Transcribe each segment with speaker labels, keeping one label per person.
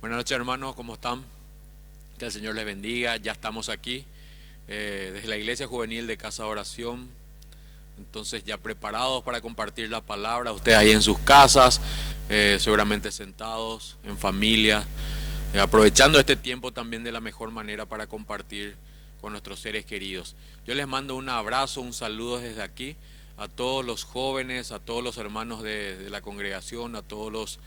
Speaker 1: Buenas noches, hermanos, ¿cómo están? Que el Señor les bendiga. Ya estamos aquí desde la Iglesia Juvenil de Casa de Oración. Entonces ya preparados para compartir la palabra. Ustedes ahí en sus casas, seguramente sentados, en familia, aprovechando este tiempo también de la mejor manera para compartir con nuestros seres queridos. Yo les mando un abrazo, un saludo desde aquí a todos los jóvenes, a todos los hermanos de la congregación, a todos los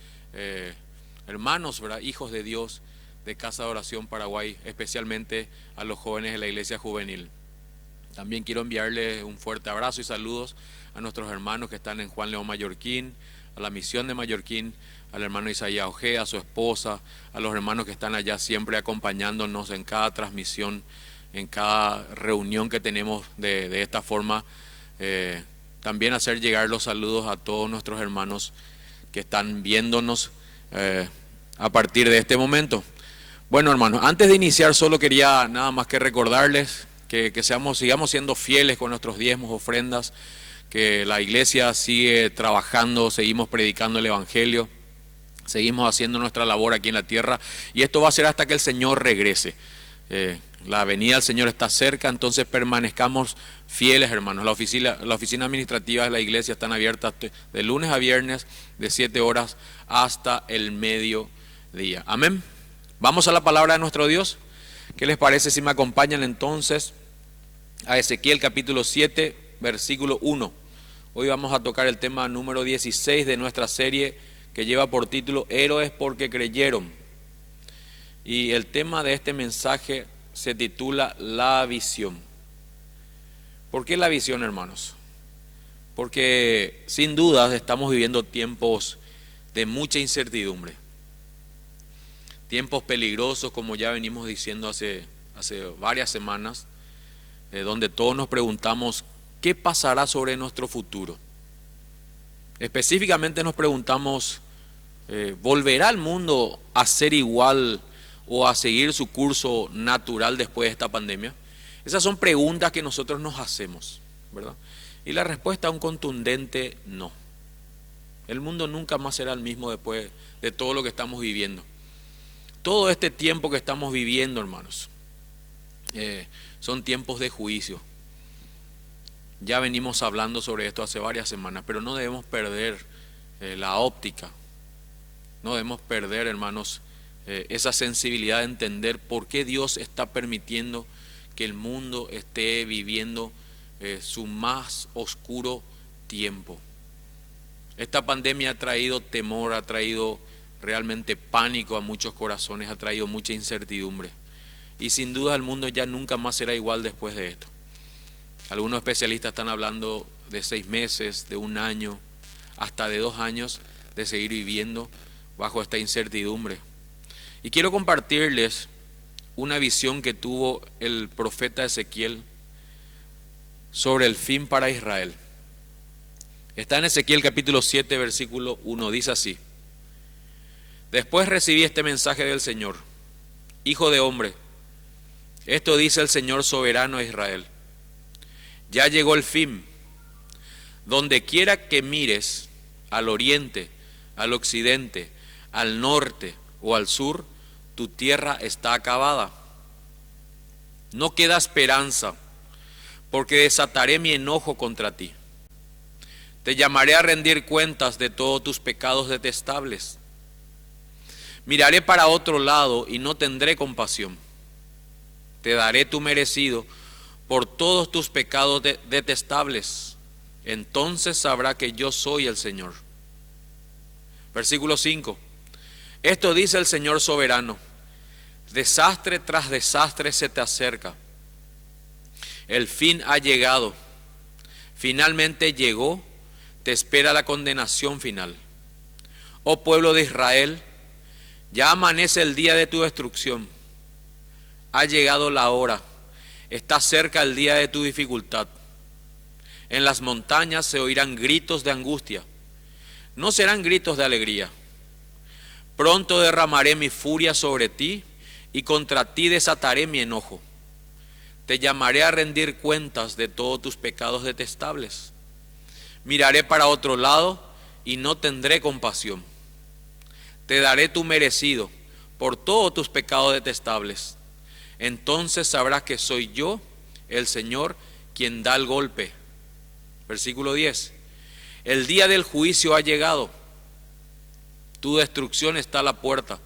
Speaker 1: hermanos, ¿verdad? Hijos de Dios de Casa de Oración Paraguay, especialmente a los jóvenes de la Iglesia Juvenil. También quiero enviarles un fuerte abrazo y saludos a nuestros hermanos que están en Juan León Mallorquín, a la misión de Mallorquín, al hermano Isaías Ojea, a su esposa, a los hermanos que están allá siempre acompañándonos en cada transmisión, en cada reunión que tenemos de esta forma. También hacer llegar los saludos a todos nuestros hermanos que están viéndonos a partir de este momento. Bueno, hermanos, antes de iniciar solo quería nada más que recordarles que sigamos siendo fieles con nuestros diezmos, ofrendas, que la iglesia sigue trabajando, seguimos predicando el Evangelio, seguimos haciendo nuestra labor aquí en la tierra, y esto va a ser hasta que el Señor regrese. La venida del Señor está cerca, entonces permanezcamos fieles, hermanos. La oficina administrativa de la iglesia están abiertas de lunes a viernes, de 7 horas hasta el mediodía. Amén. Vamos a la palabra de nuestro Dios. ¿Qué les parece si me acompañan entonces a Ezequiel capítulo 7, versículo 1? Hoy vamos a tocar el tema número 16 de nuestra serie que lleva por título Héroes porque creyeron. Y el tema de este mensaje se titula La visión. ¿Por qué la visión, hermanos? Porque sin dudas estamos viviendo tiempos de mucha incertidumbre. Tiempos peligrosos, como ya venimos diciendo hace varias semanas, donde todos nos preguntamos ¿qué pasará sobre nuestro futuro? Específicamente nos preguntamos, ¿volverá el mundo a ser igual o a seguir su curso natural después de esta pandemia? Esas son preguntas que nosotros nos hacemos, ¿verdad? Y la respuesta es un contundente no. El mundo nunca más será el mismo después de todo lo que estamos viviendo. Todo este tiempo que estamos viviendo, hermanos, son tiempos de juicio. Ya venimos hablando sobre esto hace varias semanas, pero no debemos perder la óptica. No debemos perder, hermanos, esa sensibilidad de entender por qué Dios está permitiendo que el mundo esté viviendo su más oscuro tiempo. Esta pandemia ha traído temor, ha traído realmente pánico a muchos corazones, ha traído mucha incertidumbre. Y sin duda el mundo ya nunca más será igual después de esto. Algunos especialistas están hablando de 6 meses, de 1 año, hasta de 2 años de seguir viviendo bajo esta incertidumbre. Y quiero compartirles una visión que tuvo el profeta Ezequiel sobre el fin para Israel. Está en Ezequiel capítulo 7, versículo 1, dice así: Después recibí este mensaje del Señor: Hijo de hombre, esto dice el Señor soberano de Israel: Ya llegó el fin. Donde quiera que mires, al oriente, al occidente, al norte o al sur, tu tierra está acabada. No queda esperanza, porque desataré mi enojo contra ti. Te llamaré a rendir cuentas de todos tus pecados detestables. Miraré para otro lado y no tendré compasión. Te daré tu merecido por todos tus pecados detestables. Entonces sabrá que yo soy el Señor. Versículo 5. Esto dice el Señor soberano: Desastre tras desastre se te acerca. El fin ha llegado. Finalmente llegó. Te espera la condenación final. Oh pueblo de Israel, ya amanece el día de tu destrucción. Ha llegado la hora. Está cerca el día de tu dificultad. En las montañas se oirán gritos de angustia. No serán gritos de alegría. Pronto derramaré mi furia sobre ti y contra ti desataré mi enojo. Te llamaré a rendir cuentas de todos tus pecados detestables. Miraré para otro lado y no tendré compasión. Te daré tu merecido por todos tus pecados detestables. Entonces sabrás que soy yo, el Señor, quien da el golpe. Versículo 10. El día del juicio ha llegado. Tu destrucción está a la puerta.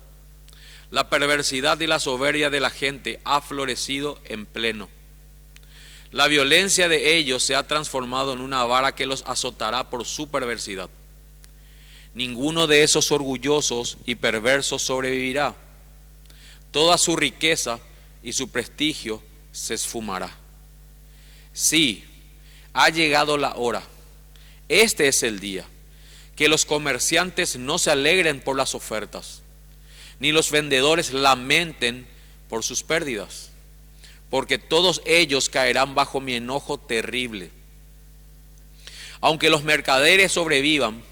Speaker 1: La perversidad y la soberbia de la gente ha florecido en pleno. La violencia de ellos se ha transformado en una vara que los azotará por su perversidad. Ninguno de esos orgullosos y perversos sobrevivirá. Toda su riqueza y su prestigio se esfumará. Sí, ha llegado la hora. Este es el día. Que los comerciantes no se alegren por las ofertas, ni los vendedores lamenten por sus pérdidas, porque todos ellos caerán bajo mi enojo terrible. Aunque los mercaderes sobrevivan,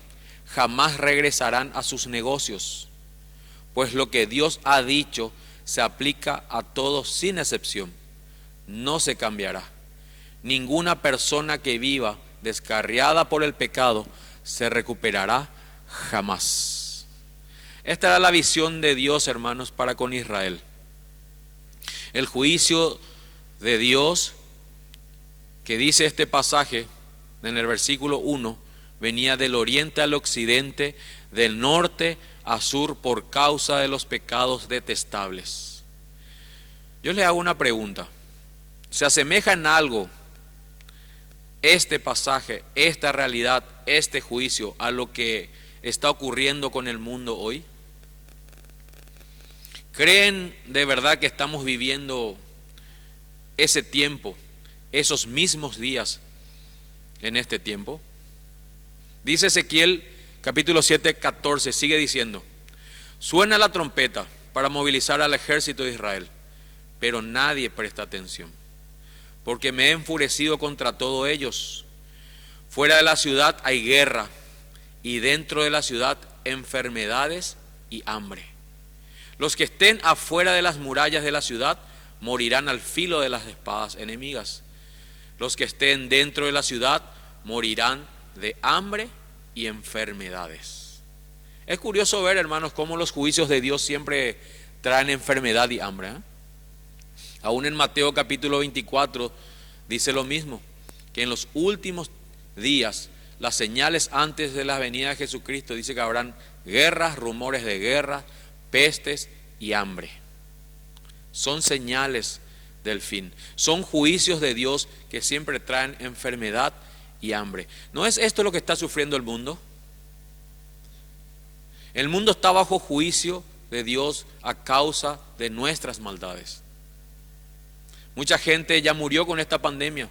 Speaker 1: jamás regresarán a sus negocios, pues lo que Dios ha dicho se aplica a todos sin excepción. No se cambiará. Ninguna persona que viva descarriada por el pecado se recuperará jamás. Esta era la visión de Dios, hermanos, para con Israel. El juicio de Dios que dice este pasaje en el versículo 1 venía del oriente al occidente, del norte a sur, por causa de los pecados detestables. Yo le hago una pregunta. ¿Se asemeja en algo este pasaje, esta realidad, este juicio a lo que está ocurriendo con el mundo hoy? ¿Creen de verdad que estamos viviendo ese tiempo, esos mismos días en este tiempo? Dice Ezequiel capítulo 7, 14, sigue diciendo: suena la trompeta para movilizar al ejército de Israel, pero nadie presta atención, porque me he enfurecido contra todos ellos. Fuera de la ciudad hay guerra, y dentro de la ciudad enfermedades y hambre. Los que estén afuera de las murallas de la ciudad morirán al filo de las espadas enemigas. Los que estén dentro de la ciudad morirán de hambre y enfermedades. Es curioso ver, hermanos, cómo los juicios de Dios siempre traen enfermedad y hambre, ¿eh? Aún en Mateo capítulo 24 dice lo mismo, que en los últimos días, las señales antes de la venida de Jesucristo, dice que habrán guerras, rumores de guerra, pestes y hambre. Son señales del fin. Son juicios de Dios que siempre traen enfermedad y hambre. ¿No es esto lo que está sufriendo el mundo? El mundo está bajo juicio de Dios a causa de nuestras maldades. Mucha gente ya murió con esta pandemia,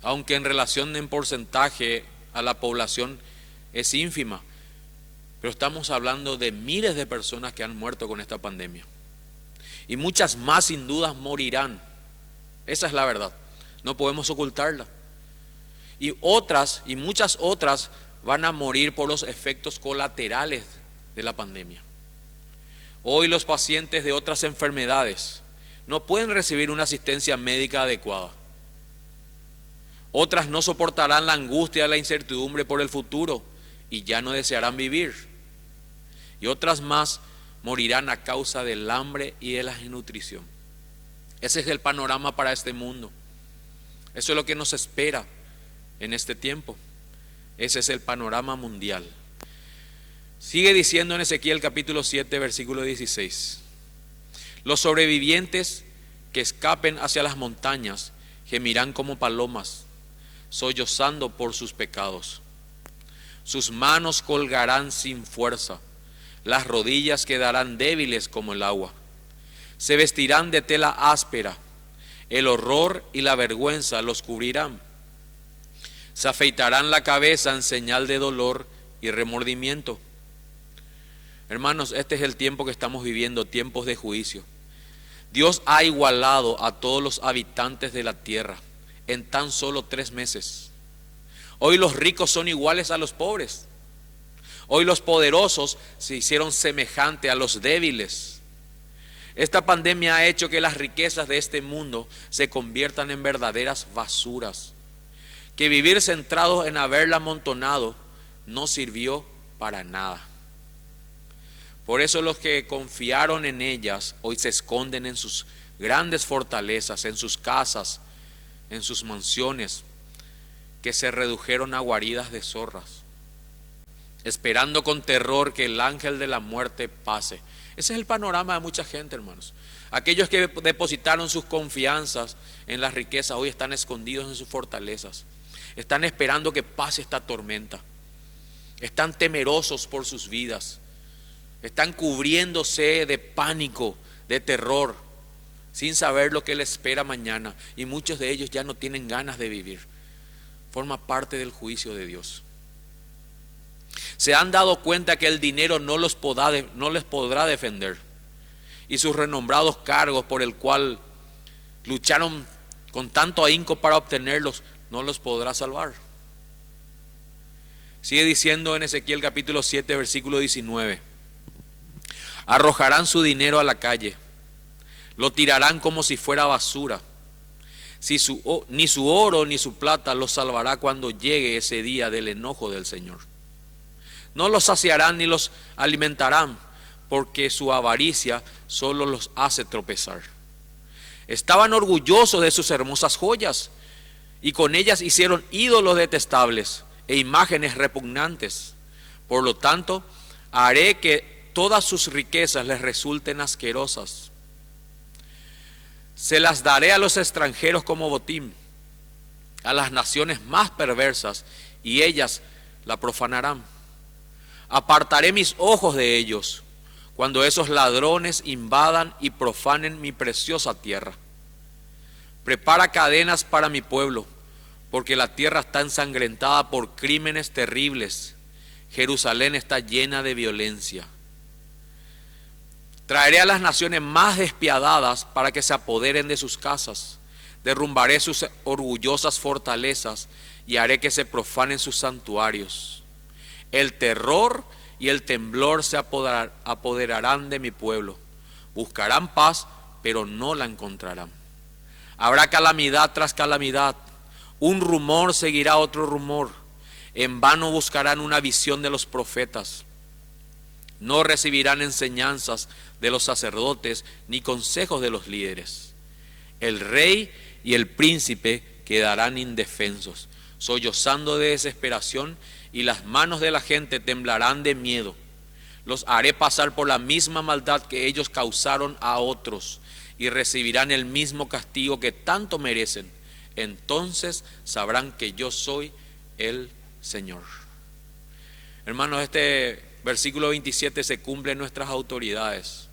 Speaker 1: aunque en relación en porcentaje a la población es ínfima, pero estamos hablando de miles de personas que han muerto con esta pandemia, y muchas más sin dudas morirán. Esa es la verdad, no podemos ocultarla. Y otras, y muchas otras, van a morir por los efectos colaterales de la pandemia. Hoy los pacientes de otras enfermedades no pueden recibir una asistencia médica adecuada. Otras no soportarán la angustia y la incertidumbre por el futuro y ya no desearán vivir. Y otras más morirán a causa del hambre y de la desnutrición. Ese es el panorama para este mundo. Eso es lo que nos espera en este tiempo. Ese es el panorama mundial. Sigue diciendo en Ezequiel capítulo 7, versículo 16: los sobrevivientes que escapen hacia las montañas gemirán como palomas, sollozando por sus pecados. Sus manos colgarán sin fuerza, las rodillas quedarán débiles como el agua. Se vestirán de tela áspera, el horror y la vergüenza los cubrirán. Se afeitarán la cabeza en señal de dolor y remordimiento. Hermanos, este es el tiempo que estamos viviendo, tiempos de juicio. Dios ha igualado a todos los habitantes de la tierra en tan solo 3 meses. Hoy los ricos son iguales a los pobres. Hoy los poderosos se hicieron semejantes a los débiles. Esta pandemia ha hecho que las riquezas de este mundo se conviertan en verdaderas basuras. Que vivir centrados en haberla amontonado no sirvió para nada. Por eso los que confiaron en ellas hoy se esconden en sus grandes fortalezas, en sus casas, en sus mansiones, que se redujeron a guaridas de zorras, esperando con terror que el ángel de la muerte pase. Ese es el panorama de mucha gente, hermanos. Aquellos que depositaron sus confianzas en las riquezas hoy están escondidos en sus fortalezas. Están esperando que pase esta tormenta. Están temerosos por sus vidas. Están cubriéndose de pánico, de terror, sin saber lo que les espera mañana. Y muchos de ellos ya no tienen ganas de vivir. Forma parte del juicio de Dios. Se han dado cuenta que el dinero no les podrá defender. Y sus renombrados cargos por el cual lucharon con tanto ahínco para obtenerlos, no los podrá salvar. Sigue diciendo en Ezequiel capítulo 7, versículo 19. Arrojarán su dinero a la calle, lo tirarán como si fuera basura. Ni su oro ni su plata los salvará cuando llegue ese día del enojo del Señor. No los saciarán ni los alimentarán, porque su avaricia solo los hace tropezar. Estaban orgullosos de sus hermosas joyas, y con ellas hicieron ídolos detestables e imágenes repugnantes. Por lo tanto, haré que todas sus riquezas les resulten asquerosas. Se las daré a los extranjeros como botín, a las naciones más perversas, y ellas la profanarán. Apartaré mis ojos de ellos cuando esos ladrones invadan y profanen mi preciosa tierra. Prepara cadenas para mi pueblo, porque la tierra está ensangrentada por crímenes terribles. Jerusalén está llena de violencia. Traeré a las naciones más despiadadas para que se apoderen de sus casas. Derrumbaré sus orgullosas fortalezas y haré que se profanen sus santuarios. El terror y el temblor se apoderarán de mi pueblo. Buscarán paz, pero no la encontrarán. Habrá calamidad tras calamidad. Un rumor seguirá otro rumor. En vano buscarán una visión de los profetas. No recibirán enseñanzas de los sacerdotes ni consejos de los líderes. El rey y el príncipe quedarán indefensos, sollozando de desesperación, y las manos de la gente temblarán de miedo. Los haré pasar por la misma maldad que ellos causaron a otros, y recibirán el mismo castigo que tanto merecen. Entonces sabrán que yo soy el Señor. Hermanos, este versículo 27 se cumple en nuestras autoridades.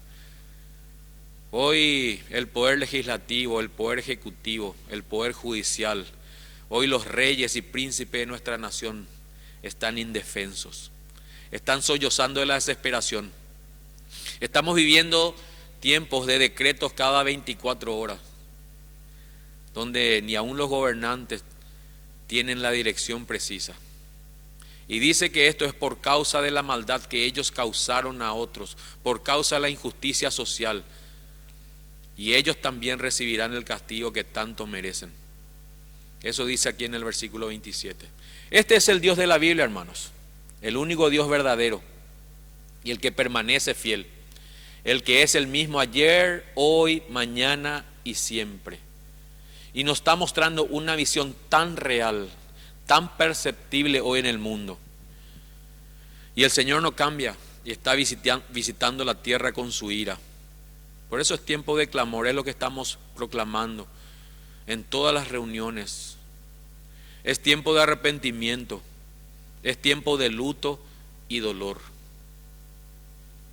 Speaker 1: Hoy el poder legislativo, el poder ejecutivo, el poder judicial, hoy los reyes y príncipes de nuestra nación están indefensos, están sollozando de la desesperación. Estamos viviendo tiempos de decretos cada 24 horas, donde ni aun los gobernantes tienen la dirección precisa. Y dice que esto es por causa de la maldad que ellos causaron a otros, por causa de la injusticia social. Y ellos también recibirán el castigo que tanto merecen. Eso dice aquí en el versículo 27. Este es el Dios de la Biblia, hermanos. El único Dios verdadero y el que permanece fiel. El que es el mismo ayer, hoy, mañana y siempre. Y nos está mostrando una visión tan real, tan perceptible hoy en el mundo. Y el Señor no cambia y está visitando la tierra con su ira. Por eso es tiempo de clamor, es lo que estamos proclamando en todas las reuniones. Es tiempo de arrepentimiento, es tiempo de luto y dolor.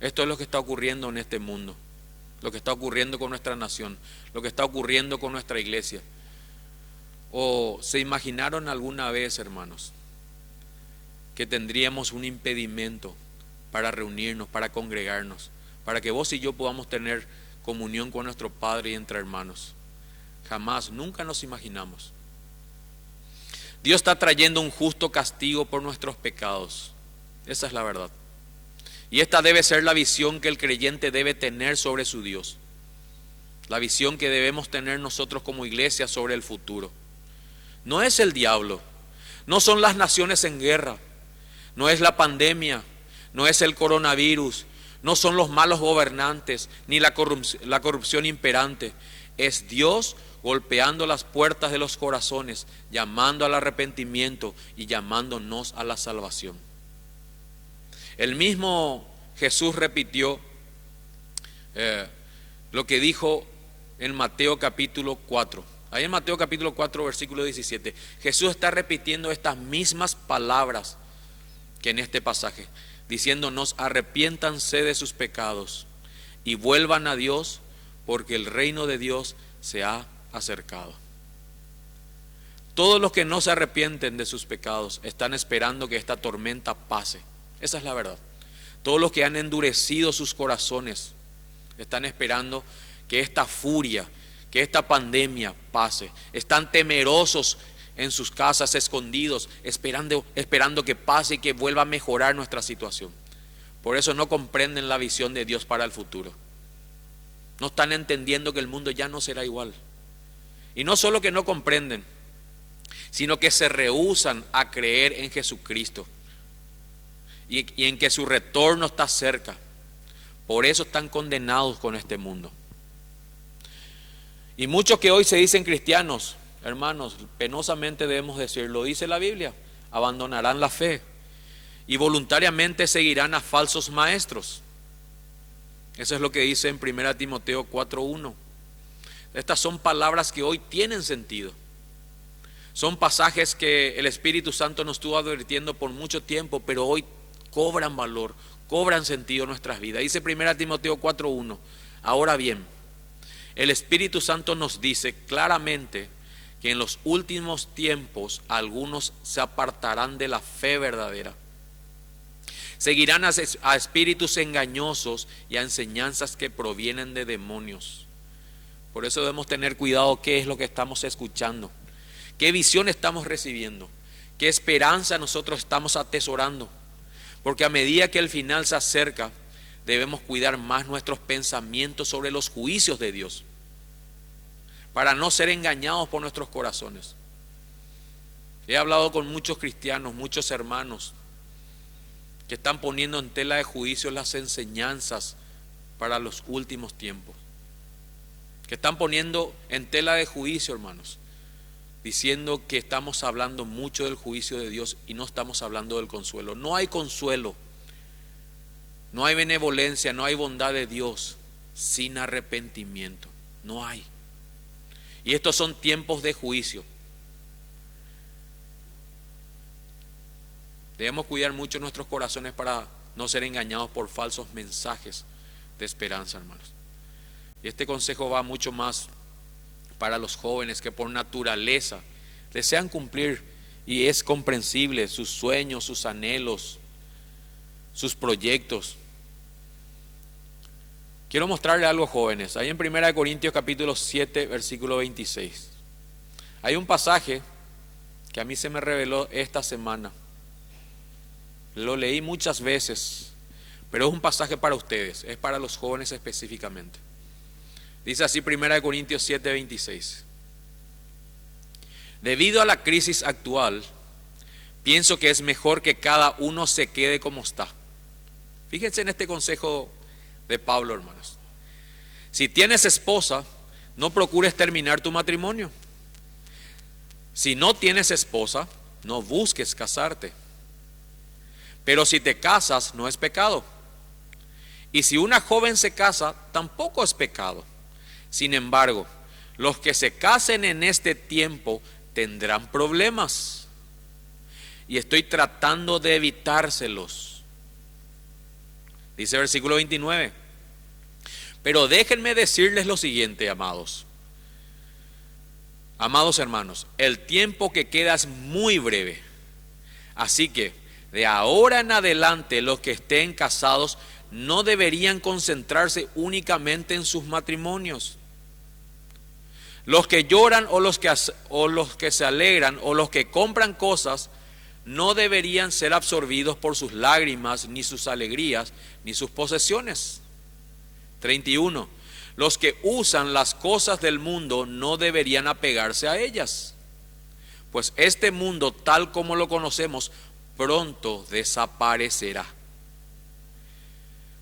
Speaker 1: Esto es lo que está ocurriendo en este mundo, lo que está ocurriendo con nuestra nación, lo que está ocurriendo con nuestra iglesia. ¿O se imaginaron alguna vez, hermanos, que tendríamos un impedimento para reunirnos, para congregarnos, para que vos y yo podamos tener comunión con nuestro Padre y entre hermanos? Jamás, nunca nos imaginamos. Dios está trayendo un justo castigo por nuestros pecados. Esa es la verdad. Y esta debe ser la visión que el creyente debe tener sobre su Dios. La visión que debemos tener nosotros como iglesia sobre el futuro. No es el diablo, no son las naciones en guerra, no es la pandemia, no es el coronavirus, no son los malos gobernantes, ni la corrupción imperante. Es Dios golpeando las puertas de los corazones, llamando al arrepentimiento y llamándonos a la salvación. El mismo Jesús repitió lo que dijo en Mateo capítulo 4. Ahí en Mateo capítulo 4, versículo 17, Jesús está repitiendo estas mismas palabras que en este pasaje, diciéndonos: arrepiéntanse de sus pecados y vuelvan a Dios, porque el reino de Dios se ha acercado. Todos los que no se arrepienten de sus pecados están esperando que esta tormenta pase. Esa es la verdad. Todos los que han endurecido sus corazones están esperando que esta furia, que esta pandemia pase. Están temerosos en sus casas, escondidos, esperando que pase y que vuelva a mejorar nuestra situación. Por eso no comprenden la visión de Dios para el futuro. No están entendiendo que el mundo ya no será igual. Y no solo que no comprenden, sino que se rehúsan a creer en Jesucristo y en que su retorno está cerca. Por eso están condenados con este mundo. Y muchos que hoy se dicen cristianos, hermanos, penosamente debemos decirlo, dice la Biblia, abandonarán la fe y voluntariamente seguirán a falsos maestros. Eso es lo que dice en 1 Timoteo 4:1. Estas son palabras que hoy tienen sentido. Son pasajes que el Espíritu Santo nos estuvo advirtiendo por mucho tiempo, pero hoy cobran valor, cobran sentido en nuestras vidas. Dice 1 Timoteo 4:1. Ahora bien, el Espíritu Santo nos dice claramente que en los últimos tiempos algunos se apartarán de la fe verdadera. Seguirán a espíritus engañosos y a enseñanzas que provienen de demonios. Por eso debemos tener cuidado qué es lo que estamos escuchando, qué visión estamos recibiendo, qué esperanza nosotros estamos atesorando. Porque a medida que el final se acerca, debemos cuidar más nuestros pensamientos sobre los juicios de Dios, para no ser engañados por nuestros corazones. He hablado con muchos cristianos, muchos hermanos, que están poniendo en tela de juicio las enseñanzas para los últimos tiempos. Que están poniendo en tela de juicio, hermanos, diciendo que estamos hablando mucho del juicio de Dios y no estamos hablando del consuelo. No hay consuelo, no hay benevolencia, no hay bondad de Dios sin arrepentimiento. No hay. Y estos son tiempos de juicio. Debemos cuidar mucho nuestros corazones para no ser engañados por falsos mensajes de esperanza, hermanos. Y este consejo va mucho más para los jóvenes que por naturaleza desean cumplir, y es comprensible, sus sueños, sus anhelos, sus proyectos. Quiero mostrarle algo, jóvenes. Ahí en 1 Corintios capítulo 7, versículo 26. Hay un pasaje que a mí se me reveló esta semana. Lo leí muchas veces, pero es un pasaje para ustedes, es para los jóvenes específicamente. Dice así 1 Corintios 7, 26. Debido a la crisis actual, pienso que es mejor que cada uno se quede como está. Fíjense en este consejo de Pablo, hermanos. Si tienes esposa, no procures terminar tu matrimonio. Si no tienes esposa, no busques casarte. Pero si te casas, no es pecado. Y si una joven se casa, tampoco es pecado. Sin embargo, los que se casen en este tiempo tendrán problemas. Y estoy tratando de evitárselos. Dice versículo 29. Pero déjenme decirles lo siguiente, amados. Amados hermanos, el tiempo que queda es muy breve. Así que de ahora en adelante los que estén casados no deberían concentrarse únicamente en sus matrimonios. Los que lloran o los que se alegran o los que compran cosas no deberían ser absorbidos por sus lágrimas, ni sus alegrías, ni sus posesiones. 31. Los que usan las cosas del mundo no deberían apegarse a ellas, pues este mundo tal como lo conocemos pronto desaparecerá.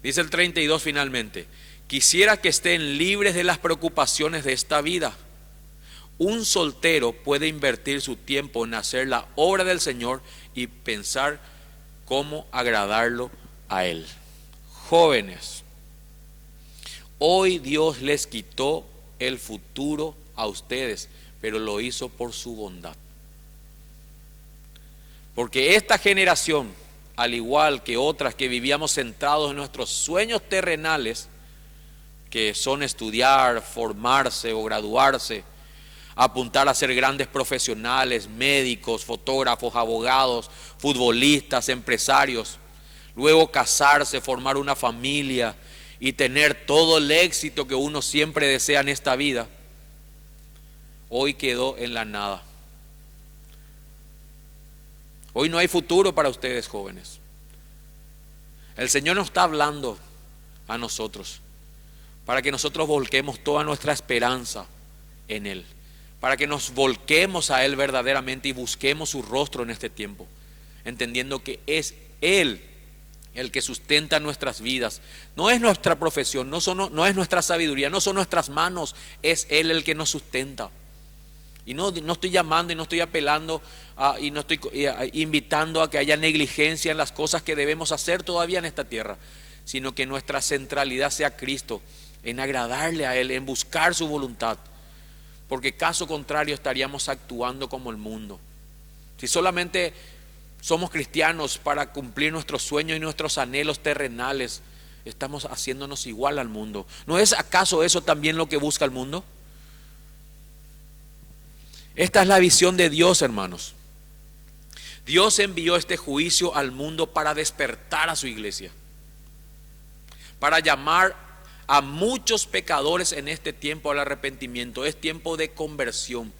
Speaker 1: Dice el 32 finalmente: quisiera que estén libres de las preocupaciones de esta vida. Un soltero puede invertir su tiempo en hacer la obra del Señor y pensar cómo agradarlo a Él. Jóvenes, hoy Dios les quitó el futuro a ustedes, pero lo hizo por su bondad. Porque esta generación, al igual que otras que vivíamos centrados en nuestros sueños terrenales, que son estudiar, formarse o graduarse, apuntar a ser grandes profesionales, médicos, fotógrafos, abogados, futbolistas, empresarios, luego casarse, formar una familia y tener todo el éxito que uno siempre desea en esta vida, hoy quedó en la nada. Hoy no hay futuro para ustedes, jóvenes. El Señor nos está hablando a nosotros para que nosotros volquemos toda nuestra esperanza en Él, para que nos volquemos a Él verdaderamente y busquemos su rostro en este tiempo, entendiendo que es Él el que sustenta nuestras vidas. No es nuestra profesión, no es nuestra sabiduría, no son nuestras manos, es Él el que nos sustenta. Y no estoy llamando y no estoy apelando y no estoy invitando a que haya negligencia en las cosas que debemos hacer todavía en esta tierra, sino que nuestra centralidad sea Cristo, en agradarle a Él, en buscar su voluntad, porque caso contrario estaríamos actuando como el mundo. Si solamente somos cristianos para cumplir nuestros sueños y nuestros anhelos terrenales, estamos haciéndonos igual al mundo. ¿No es acaso eso también lo que busca el mundo? Esta es la visión de Dios, hermanos. Dios envió este juicio al mundo para despertar a su iglesia, para llamar a muchos pecadores en este tiempo al arrepentimiento. Es tiempo de conversión.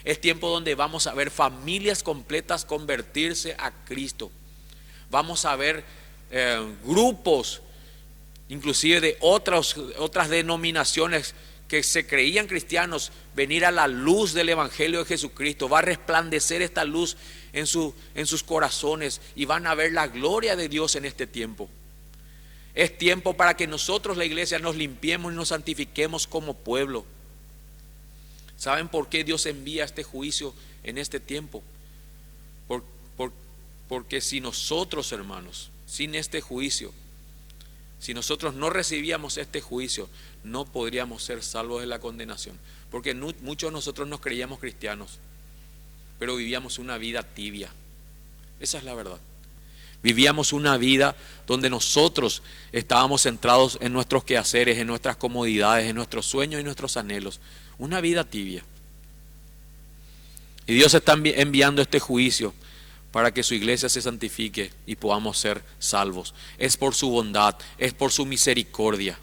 Speaker 1: Es tiempo donde vamos a ver familias completas convertirse a Cristo. Vamos a ver grupos, inclusive de otras denominaciones que se creían cristianos, venir a la luz del Evangelio de Jesucristo. Va a resplandecer esta luz en sus corazones y van a ver la gloria de Dios en este tiempo. Es tiempo para que nosotros, la iglesia, nos limpiemos y nos santifiquemos como pueblo. ¿Saben por qué Dios envía este juicio en este tiempo? Porque si nosotros, hermanos, sin este juicio, si nosotros no recibíamos este juicio, no podríamos ser salvos de la condenación. Porque muchos de nosotros nos creíamos cristianos, pero vivíamos una vida tibia. Esa es la verdad. Vivíamos una vida donde nosotros estábamos centrados en nuestros quehaceres, en nuestras comodidades, en nuestros sueños y nuestros anhelos. Una vida tibia. Y Dios está enviando este juicio para que su iglesia se santifique y podamos ser salvos. Es por su bondad, es por su misericordia.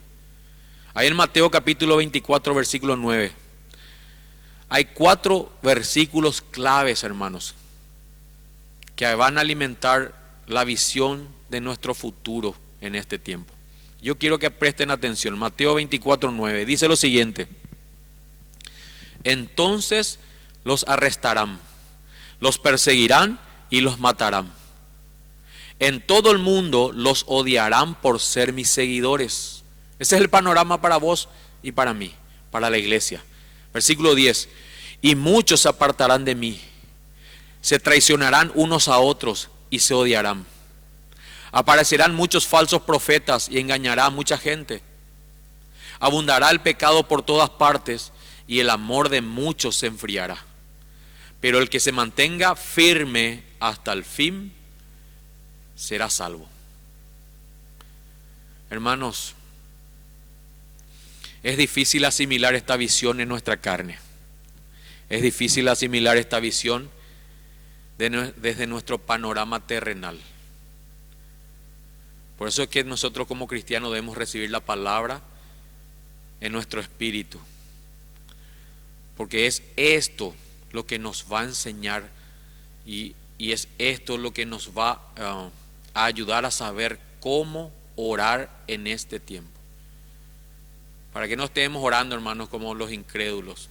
Speaker 1: Ahí en Mateo capítulo 24, versículo 9. Hay 4 versículos claves, hermanos, que van a alimentar la visión de nuestro futuro en este tiempo. Yo quiero que presten atención. Mateo 24, 9 dice lo siguiente: entonces los arrestarán, los perseguirán y los matarán. En todo el mundo los odiarán por ser mis seguidores. Ese es el panorama para vos y para mí, para la iglesia. Versículo 10: y muchos se apartarán de mí, se traicionarán unos a otros y se odiarán. Aparecerán muchos falsos profetas y engañará a mucha gente. Abundará el pecado por todas partes y el amor de muchos se enfriará. Pero el que se mantenga firme hasta el fin será salvo. Hermanos, es difícil asimilar esta visión en nuestra carne. Es difícil asimilar esta visión desde nuestro panorama terrenal. Por eso es que nosotros como cristianos debemos recibir la palabra en nuestro espíritu. Porque es esto lo que nos va a enseñar y es esto lo que nos va a ayudar a saber cómo orar en este tiempo. Para que no estemos orando, hermanos, como los incrédulos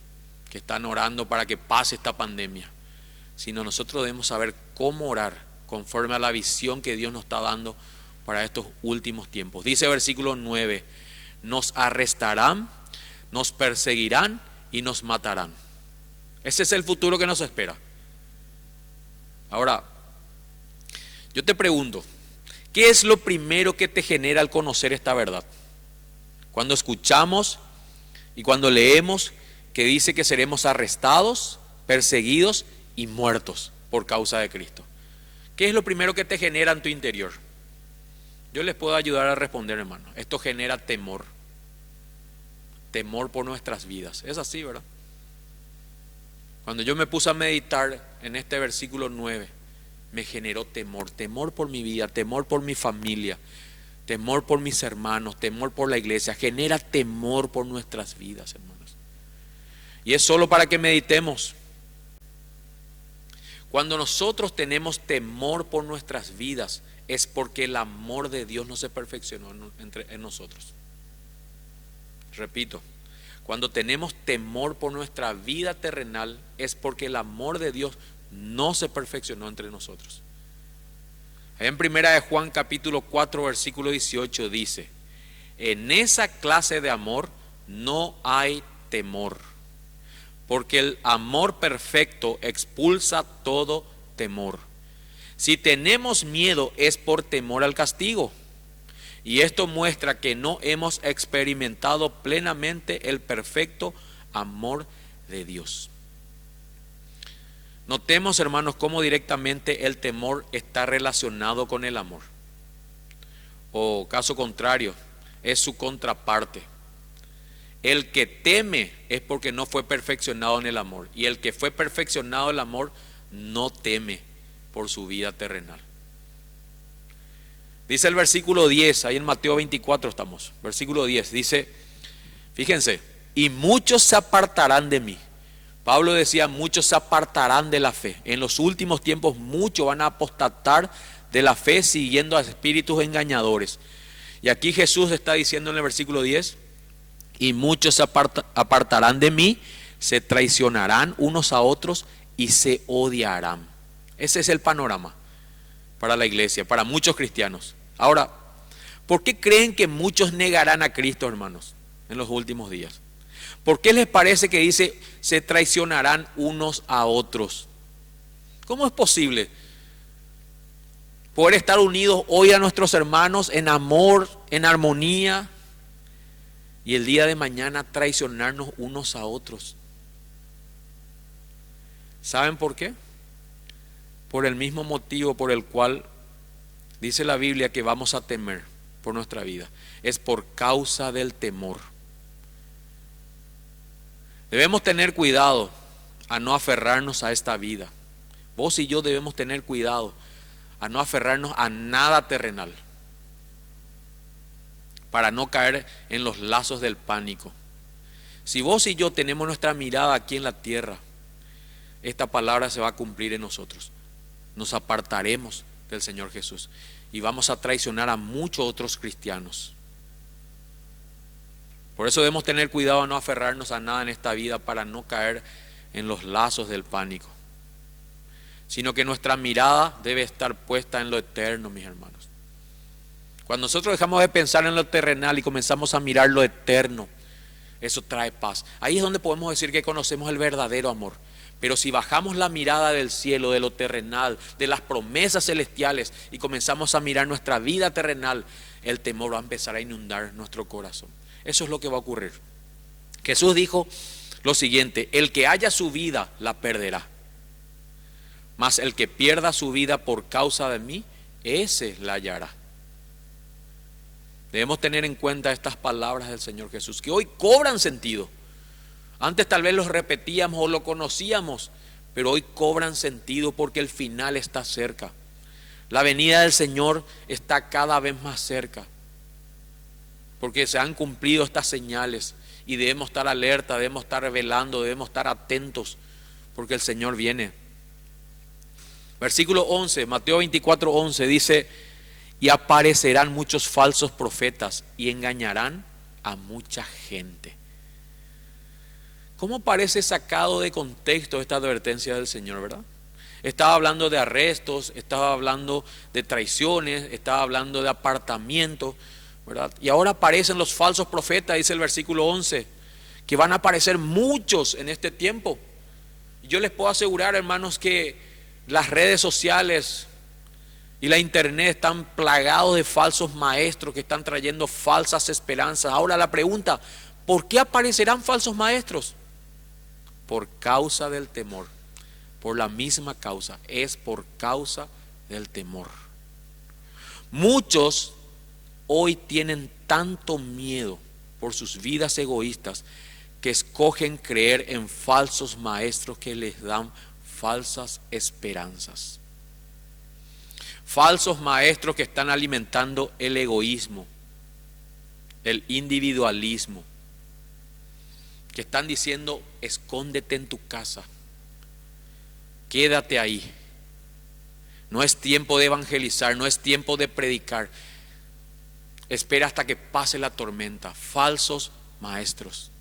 Speaker 1: que están orando para que pase esta pandemia, sino nosotros debemos saber cómo orar conforme a la visión que Dios nos está dando para estos últimos tiempos. Dice versículo 9, nos arrestarán, nos perseguirán y nos matarán. Ese es el futuro que nos espera. Ahora, yo te pregunto, ¿qué es lo primero que te genera al conocer esta verdad? Cuando escuchamos y cuando leemos que dice que seremos arrestados, perseguidos y muertos por causa de Cristo. ¿Qué es lo primero que te genera en tu interior? Yo les puedo ayudar a responder, hermano. Esto genera temor. Temor por nuestras vidas. Es así, ¿verdad? Cuando yo me puse a meditar en este versículo 9, me generó temor. Temor por mi vida, temor por mi familia, temor por mis hermanos, temor por la iglesia. Genera temor por nuestras vidas, hermanos. Y es solo para que meditemos. Cuando nosotros tenemos temor por nuestras vidas, es porque el amor de Dios no se perfeccionó en nosotros. Repito, cuando tenemos temor por nuestra vida terrenal, es porque el amor de Dios no se perfeccionó entre nosotros. En primera de Juan capítulo 4 versículo 18 dice, en esa clase de amor no hay temor, porque el amor perfecto expulsa todo temor. Si tenemos miedo es por temor al castigo, y esto muestra que no hemos experimentado plenamente el perfecto amor de Dios. Notemos, hermanos, cómo directamente el temor está relacionado con el amor. O caso contrario, es su contraparte. El que teme es porque no fue perfeccionado en el amor. Y el que fue perfeccionado en el amor no teme por su vida terrenal. Dice el versículo 10, ahí en Mateo 24 estamos. Versículo 10 dice, fíjense, y muchos se apartarán de mí. Pablo decía, muchos se apartarán de la fe. En los últimos tiempos muchos van a apostatar de la fe siguiendo a espíritus engañadores. Y aquí Jesús está diciendo en el versículo 10, y muchos se apartarán de mí, se traicionarán unos a otros y se odiarán. Ese es el panorama para la iglesia, para muchos cristianos. Ahora, ¿por qué creen que muchos negarán a Cristo, hermanos, en los últimos días? ¿Por qué les parece que dice se traicionarán unos a otros? ¿Cómo es posible poder estar unidos hoy a nuestros hermanos en amor, en armonía, y el día de mañana traicionarnos unos a otros? ¿Saben por qué? Por el mismo motivo por el cual dice la Biblia que vamos a temer por nuestra vida. Es por causa del temor. Debemos tener cuidado a no aferrarnos a esta vida. Vos y yo debemos tener cuidado a no aferrarnos a nada terrenal, para no caer en los lazos del pánico. Si vos y yo tenemos nuestra mirada aquí en la tierra, esta palabra se va a cumplir en nosotros. Nos apartaremos del Señor Jesús y vamos a traicionar a muchos otros cristianos. Por eso debemos tener cuidado a no aferrarnos a nada en esta vida para no caer en los lazos del pánico, sino que nuestra mirada debe estar puesta en lo eterno, mis hermanos. Cuando nosotros dejamos de pensar en lo terrenal y comenzamos a mirar lo eterno, eso trae paz. Ahí es donde podemos decir que conocemos el verdadero amor. Pero si bajamos la mirada del cielo, de lo terrenal, de las promesas celestiales, y comenzamos a mirar nuestra vida terrenal, el temor va a empezar a inundar nuestro corazón. Eso es lo que va a ocurrir. Jesús dijo lo siguiente: el que haya su vida la perderá, mas el que pierda su vida por causa de mí, ese la hallará. Debemos tener en cuenta estas palabras del Señor Jesús, que hoy cobran sentido. Antes tal vez los repetíamos o lo conocíamos, pero hoy cobran sentido porque el final está cerca. La venida del Señor está cada vez más cerca, porque se han cumplido estas señales y debemos estar alerta, debemos estar velando, debemos estar atentos, porque el Señor viene. Versículo 11, Mateo 24, 11 dice: y aparecerán muchos falsos profetas y engañarán a mucha gente. ¿Cómo parece sacado de contexto esta advertencia del Señor, verdad? Estaba hablando de arrestos, estaba hablando de traiciones, estaba hablando de apartamiento, ¿verdad? Y ahora aparecen los falsos profetas, dice el versículo 11, que van a aparecer muchos en este tiempo. Yo les puedo asegurar, hermanos, que las redes sociales y la internet están plagados de falsos maestros que están trayendo falsas esperanzas. Ahora la pregunta, ¿por qué aparecerán falsos maestros? Por causa del temor. Por la misma causa, es por causa del temor. Muchos hoy tienen tanto miedo por sus vidas egoístas que escogen creer en falsos maestros que les dan falsas esperanzas. Falsos maestros que están alimentando el egoísmo, el individualismo, que están diciendo: escóndete en tu casa, quédate ahí. No es tiempo de evangelizar, no es tiempo de predicar. Espera hasta que pase la tormenta. Falsos maestros.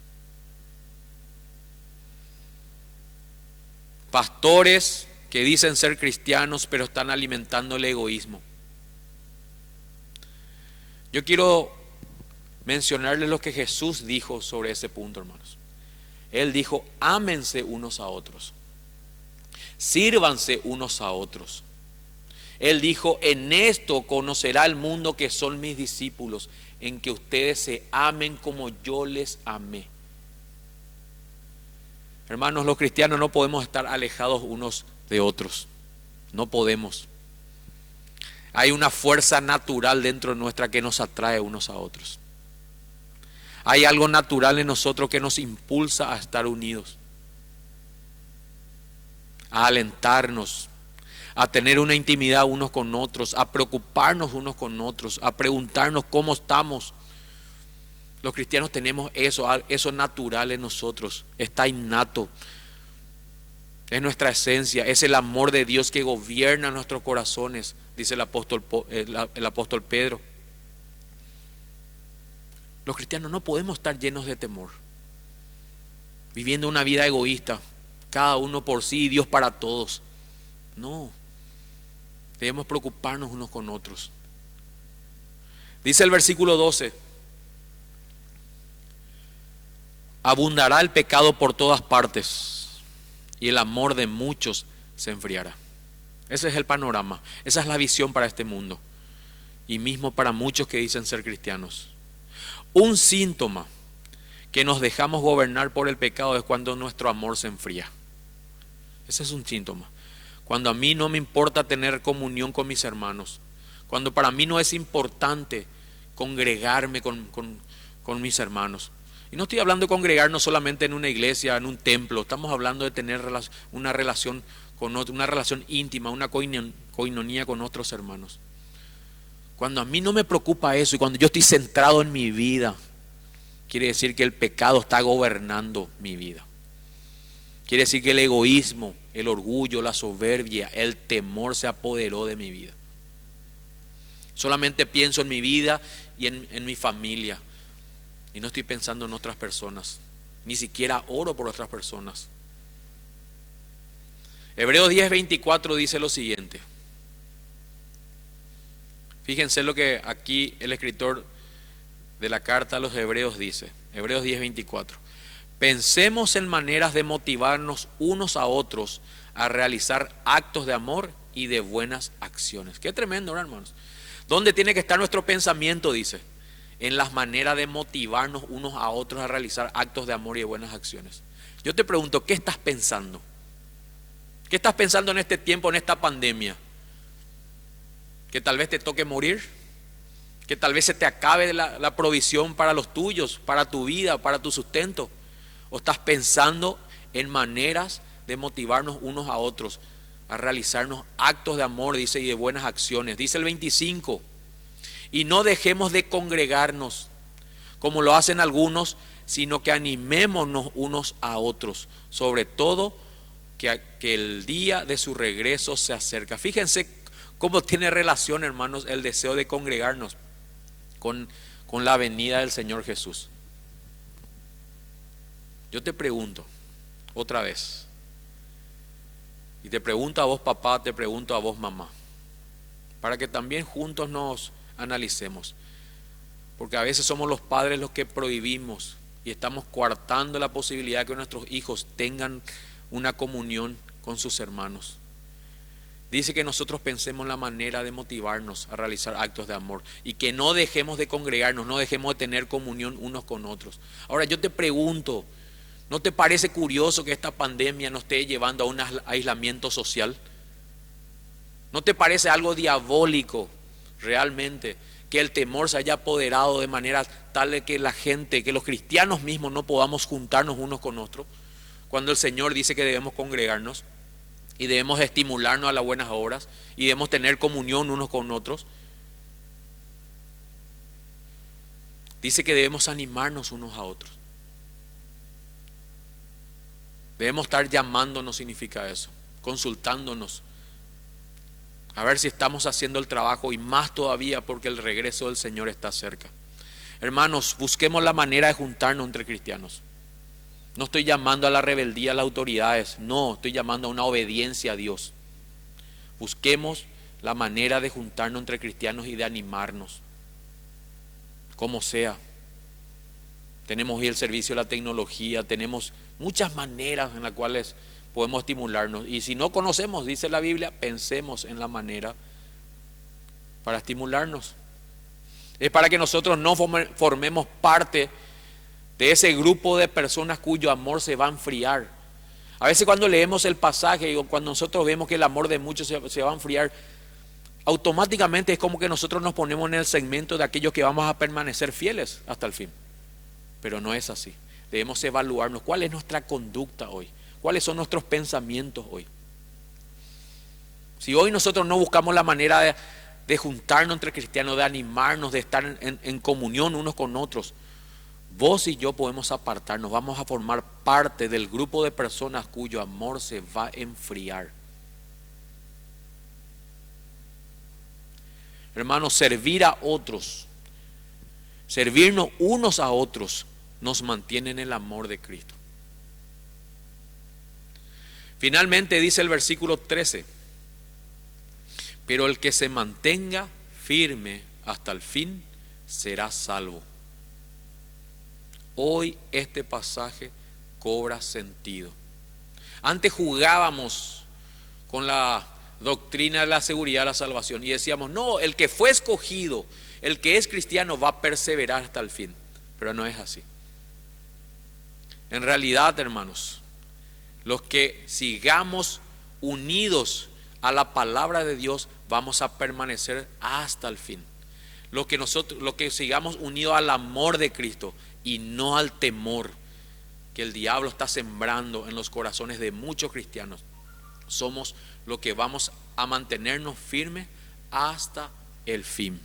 Speaker 1: Pastores que dicen ser cristianos pero están alimentando el egoísmo. Yo quiero mencionarles lo que Jesús dijo sobre ese punto, hermanos. Él dijo: ámense unos a otros, sírvanse unos a otros. Él dijo: en esto conocerá el mundo que son mis discípulos, en que ustedes se amen como yo les amé. Hermanos, los cristianos no podemos estar alejados unos de otros. No podemos. Hay una fuerza natural dentro nuestra que nos atrae unos a otros. Hay algo natural en nosotros que nos impulsa a estar unidos, a alentarnos, a tener una intimidad unos con otros, a preocuparnos unos con otros, a preguntarnos cómo estamos. Los cristianos tenemos eso natural en nosotros, está innato, es nuestra esencia, es el amor de Dios que gobierna nuestros corazones, dice el apóstol Pedro. Los cristianos no podemos estar llenos de temor, viviendo una vida egoísta, cada uno por sí y Dios para todos. No, debemos preocuparnos unos con otros. Dice el versículo 12: abundará el pecado por todas partes y el amor de muchos se enfriará. Ese es el panorama, esa es la visión para este mundo y mismo para muchos que dicen ser cristianos. Un síntoma que nos dejamos gobernar por el pecado es cuando nuestro amor se enfría. Ese es un síntoma. Cuando a mí no me importa tener comunión con mis hermanos, cuando para mí no es importante congregarme con mis hermanos. Y no estoy hablando de congregarnos solamente en una iglesia, en un templo. Estamos hablando de tener una relación con otro, una relación íntima, una coinonía con otros hermanos. Cuando a mí no me preocupa eso y cuando yo estoy centrado en mi vida, quiere decir que el pecado está gobernando mi vida. Quiere decir que el egoísmo, el orgullo, la soberbia, el temor se apoderó de mi vida. Solamente pienso en mi vida y en mi familia. Y no estoy pensando en otras personas. Ni siquiera oro por otras personas. Hebreos 10:24 dice lo siguiente. Fíjense lo que aquí el escritor de la carta a los Hebreos dice. Hebreos 10:24. Pensemos en maneras de motivarnos unos a otros a realizar actos de amor y de buenas acciones. Qué tremendo, ¿no, hermanos? ¿Dónde tiene que estar nuestro pensamiento? Dice. En las maneras de motivarnos unos a otros a realizar actos de amor y de buenas acciones. Yo te pregunto, ¿qué estás pensando? ¿Qué estás pensando en este tiempo, en esta pandemia? ¿Que tal vez te toque morir? ¿Que tal vez se te acabe la provisión para los tuyos, para tu vida, para tu sustento? ¿O estás pensando en maneras de motivarnos unos a otros a realizarnos actos de amor, dice, y de buenas acciones? Dice el 25. Y no dejemos de congregarnos como lo hacen algunos, sino que animémonos unos a otros, sobre todo que el día de su regreso se acerca. Fíjense cómo tiene relación, hermanos, el deseo de congregarnos con la venida del Señor Jesús. Yo te pregunto otra vez, Y te pregunto a vos, papá, te pregunto a vos, mamá, para que también juntos nos analicemos. Porque a veces somos los padres los que prohibimos y estamos coartando la posibilidad de que nuestros hijos tengan una comunión con sus hermanos. Dice que nosotros pensemos la manera de motivarnos a realizar actos de amor y que no dejemos de congregarnos, no dejemos de tener comunión unos con otros. Ahora yo te pregunto, ¿no te parece curioso que esta pandemia nos esté llevando a un aislamiento social? ¿No te parece algo diabólico realmente que el temor se haya apoderado de manera tal de que la gente, que los cristianos mismos no podamos juntarnos unos con otros? Cuando el Señor dice que debemos congregarnos y debemos estimularnos a las buenas obras y debemos tener comunión unos con otros. Dice que debemos animarnos unos a otros. Debemos estar llamándonos, significa eso, consultándonos, a ver si estamos haciendo el trabajo y más todavía porque el regreso del Señor está cerca. Hermanos, busquemos la manera de juntarnos entre cristianos. No estoy llamando a la rebeldía a las autoridades, no, estoy llamando a una obediencia a Dios. Busquemos la manera de juntarnos entre cristianos y de animarnos, como sea. Tenemos hoy el servicio de la tecnología, tenemos muchas maneras en las cuales podemos estimularnos. Y si no conocemos, dice la Biblia, pensemos en la manera para estimularnos. Es para que nosotros no formemos parte de ese grupo de personas cuyo amor se va a enfriar. A veces cuando leemos el pasaje o cuando nosotros vemos que el amor de muchos se va a enfriar, automáticamente es como que nosotros nos ponemos en el segmento de aquellos que vamos a permanecer fieles hasta el fin. Pero no es así. Debemos evaluarnos cuál es nuestra conducta hoy, cuáles son nuestros pensamientos hoy. Si hoy nosotros no buscamos la manera de juntarnos entre cristianos, de animarnos, de estar en comunión unos con otros, vos y yo podemos apartarnos, vamos a formar parte del grupo de personas cuyo amor se va a enfriar. Hermanos, servir a otros, servirnos unos a otros, nos mantiene en el amor de Cristo. Finalmente dice el versículo 13, pero el que se mantenga firme hasta el fin será salvo. Hoy este pasaje cobra sentido. Antes jugábamos con la doctrina de la seguridad de la salvación y decíamos, no, el que fue escogido, el que es cristiano va a perseverar hasta el fin. Pero no es así. En realidad, hermanos, los que sigamos unidos a la palabra de Dios vamos a permanecer hasta el fin. Los que sigamos unidos al amor de Cristo y no al temor que el diablo está sembrando en los corazones de muchos cristianos, somos los que vamos a mantenernos firmes hasta el fin.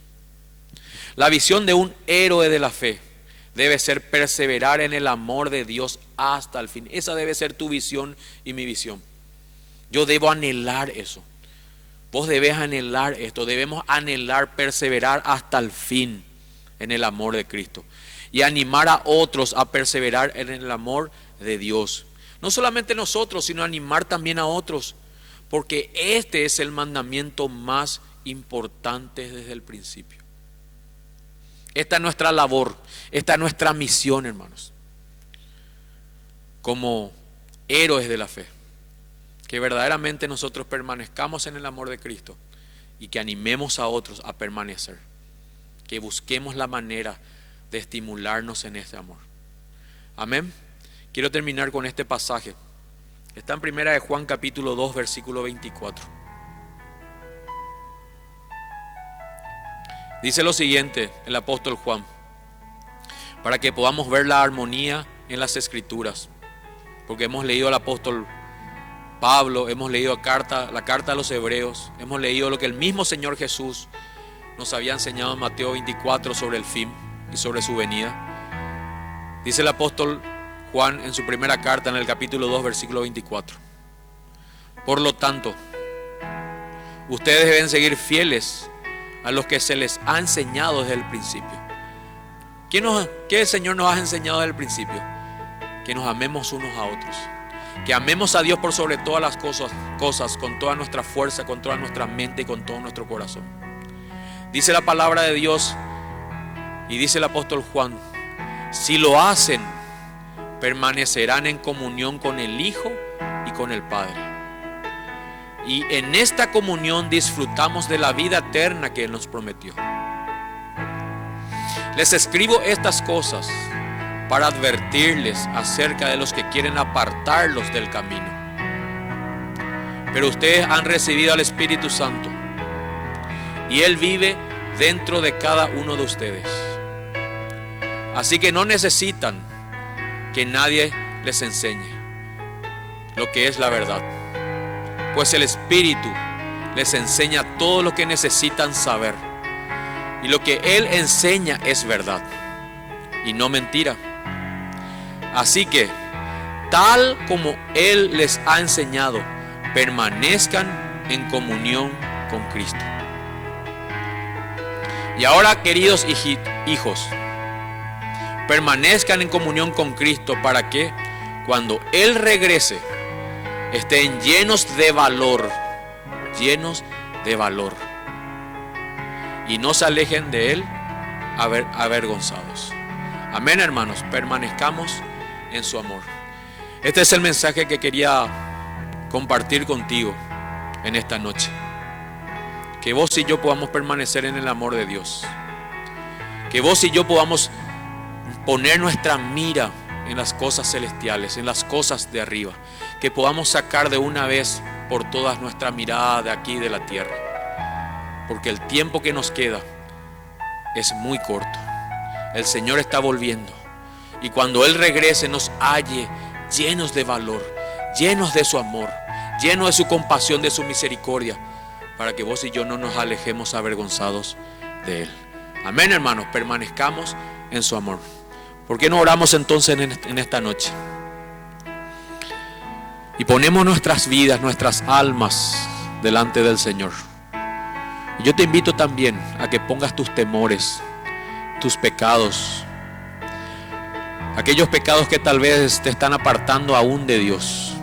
Speaker 1: La visión de un héroe de la fe debe ser perseverar en el amor de Dios hasta el fin. Esa debe ser tu visión y mi visión. Yo debo anhelar eso. Vos debes anhelar esto. Debemos anhelar, perseverar hasta el fin en el amor de Cristo. Y animar a otros a perseverar en el amor de Dios. No solamente nosotros, sino animar también a otros. Porque este es el mandamiento más importante desde el principio. Esta es nuestra labor, esta es nuestra misión, hermanos. Como héroes de la fe. Que verdaderamente nosotros permanezcamos en el amor de Cristo y que animemos a otros a permanecer. Que busquemos la manera de estimularnos en este amor. Amén. Quiero terminar con este pasaje. Está en Primera de Juan capítulo 2 versículo 24. Dice lo siguiente el apóstol Juan, para que podamos ver la armonía en las escrituras, porque hemos leído al apóstol Pablo, hemos leído la carta a los hebreos, hemos leído lo que el mismo Señor Jesús nos había enseñado en Mateo 24 sobre el fin y sobre su venida. Dice el apóstol Juan en su primera carta en el capítulo 2 versículo 24. Por lo tanto, ustedes deben seguir fieles a los que se les ha enseñado desde el principio. ¿Qué el Señor nos ha enseñado desde el principio? Que nos amemos unos a otros. que amemos a Dios por sobre todas las cosas, con toda nuestra fuerza, con toda nuestra mente y con todo nuestro corazón. Dice la palabra de Dios y dice el apóstol Juan: si lo hacen, permanecerán en comunión con el Hijo y con el Padre. Y en esta comunión disfrutamos de la vida eterna que Él nos prometió. Les escribo estas cosas para advertirles acerca de los que quieren apartarlos del camino. Pero ustedes han recibido al Espíritu Santo y Él vive dentro de cada uno de ustedes. Así que no necesitan que nadie les enseñe lo que es la verdad, pues el Espíritu les enseña todo lo que necesitan saber, y lo que Él enseña es verdad y no mentira. Así que, tal como Él les ha enseñado, permanezcan en comunión con Cristo. Y ahora, queridos hijos, permanezcan en comunión con Cristo para que cuando Él regrese estén llenos de valor y no se alejen de Él avergonzados. Amén, hermanos, permanezcamos en su amor. Este es el mensaje que quería compartir contigo en esta noche. Que vos y yo podamos permanecer en el amor de Dios. Que vos y yo podamos poner nuestra mira en las cosas celestiales, en las cosas de arriba. Que podamos sacar de una vez por todas nuestra mirada de aquí, de la tierra. Porque el tiempo que nos queda es muy corto. El Señor está volviendo. Y cuando Él regrese nos halle llenos de valor, llenos de su amor, llenos de su compasión, de su misericordia, para que vos y yo no nos alejemos avergonzados de Él. Amén, hermanos, permanezcamos en su amor. ¿Por qué no oramos entonces en esta noche? Y ponemos nuestras vidas, nuestras almas delante del Señor. Y yo te invito también a que pongas tus temores, tus pecados, aquellos pecados que tal vez te están apartando aún de Dios,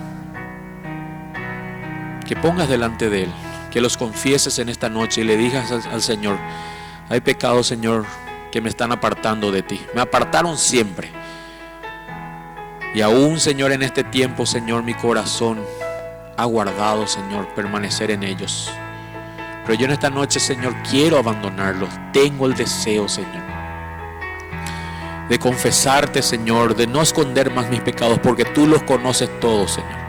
Speaker 1: que pongas delante de Él, que los confieses en esta noche y le digas al Señor: hay pecados, Señor, que me están apartando de ti, me apartaron siempre, y aún, Señor, en este tiempo, Señor, mi corazón ha guardado, Señor, permanecer en ellos. Pero yo en esta noche, Señor, quiero abandonarlos. Tengo el deseo, Señor, de confesarte, Señor, de no esconder más mis pecados, porque tú los conoces todos, Señor,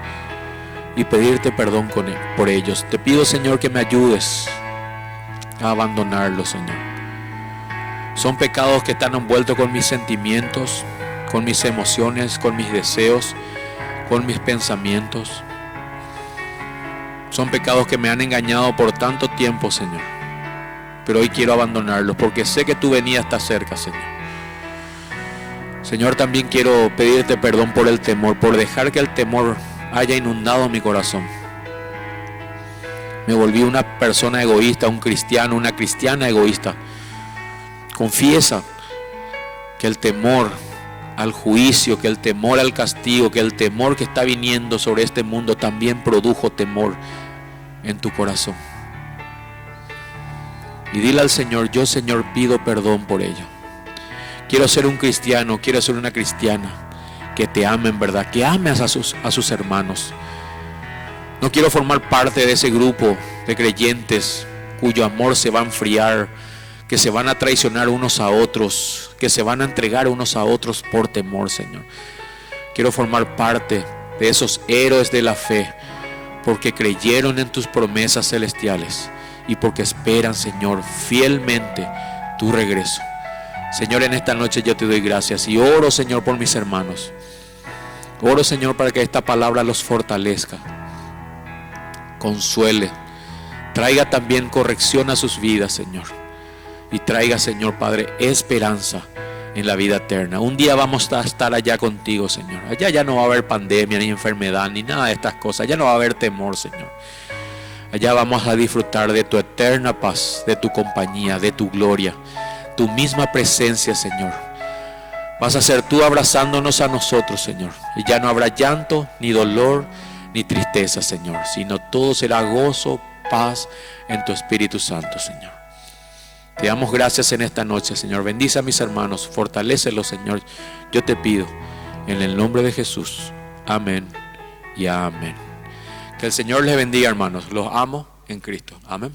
Speaker 1: y pedirte perdón por ellos. Te pido, Señor, que me ayudes a abandonarlos, Señor. Son pecados que están envueltos con mis sentimientos, con mis emociones, con mis deseos, con mis pensamientos. Son pecados que me han engañado por tanto tiempo, Señor. Pero hoy quiero abandonarlos porque sé que tu venida está cerca, Señor. Señor, también quiero pedirte perdón por el temor, por dejar que el temor haya inundado mi corazón. Me volví una persona egoísta, un cristiano, una cristiana egoísta. Confiesa que el temor al juicio, que el temor al castigo, que el temor que está viniendo sobre este mundo también produjo temor en tu corazón. Y dile al Señor: yo, Señor, pido perdón por ello. Quiero ser un cristiano, quiero ser una cristiana que te ame en verdad, que ame a sus hermanos. No quiero formar parte de ese grupo de creyentes cuyo amor se va a enfriar, que se van a traicionar unos a otros, que se van a entregar unos a otros por temor, Señor. Quiero formar parte de esos héroes de la fe, porque creyeron en tus promesas celestiales y porque esperan, Señor, fielmente tu regreso. Señor, en esta noche yo te doy gracias y oro, Señor, por mis hermanos. Oro, Señor, para que esta palabra los fortalezca, consuele, traiga también corrección a sus vidas, Señor, y traiga, Señor Padre, esperanza en la vida eterna. Un día vamos a estar allá contigo, Señor. Allá ya no va a haber pandemia, ni enfermedad, ni nada de estas cosas. Allá no va a haber temor, Señor. Allá vamos a disfrutar de tu eterna paz, de tu compañía, de tu gloria, tu misma presencia, Señor. Vas a ser tú abrazándonos a nosotros, Señor. Y ya no habrá llanto, ni dolor, ni tristeza, Señor, sino todo será gozo, paz en tu Espíritu Santo, Señor. Te damos gracias en esta noche, Señor. Bendice a mis hermanos, fortalécelos, Señor. Yo te pido, en el nombre de Jesús. Amén y amén. Que el Señor les bendiga, hermanos. Los amo en Cristo. Amén.